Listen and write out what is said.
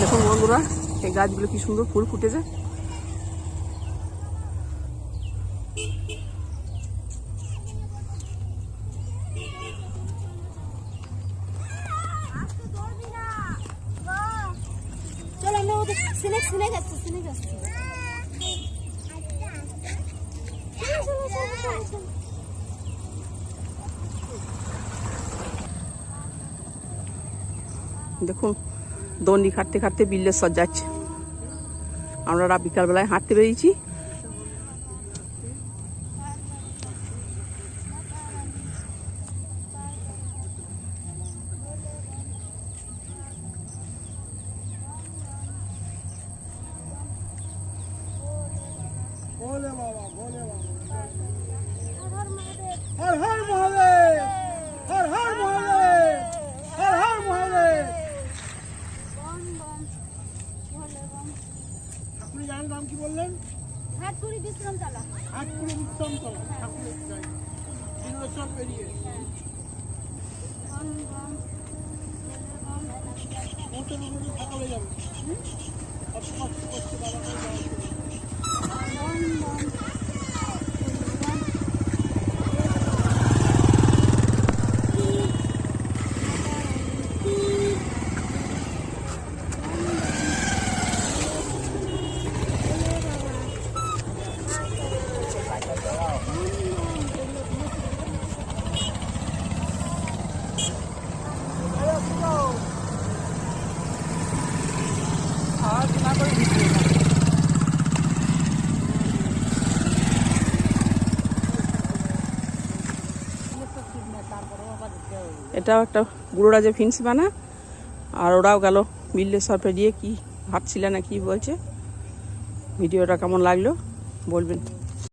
দেখুন বন্ধুরা, এই গাছগুলো কি সুন্দর ফুল ফুটেছে। দেখুন দণ্ডি খাটতে খাটতে বিল্লেশ্বর যাচ্ছে। আমরা বিকালবেলায় হাঁটতে বেরিয়েছি। हर हर महादेव, हर हर महादेव, हर हर महादेव। আপনি জানেন নাম কি বললেন? হাটপুরি বিশ্রামতলা। হাটপুরি বিশ্রামতলা ঠাকুরের জায়গা, বিল্লেশ্বর পেরিয়ে। সকালে যাবে। কষ্ট করছে বাবা। এটাও একটা বুড়োরা যে ফিন্স বানা, আর ওরাও গেল বিল্লেশ্বর পেরিয়ে। কি ভাবছিলে না কি বলছে, ভিডিওটা কেমন লাগলো বলবেন।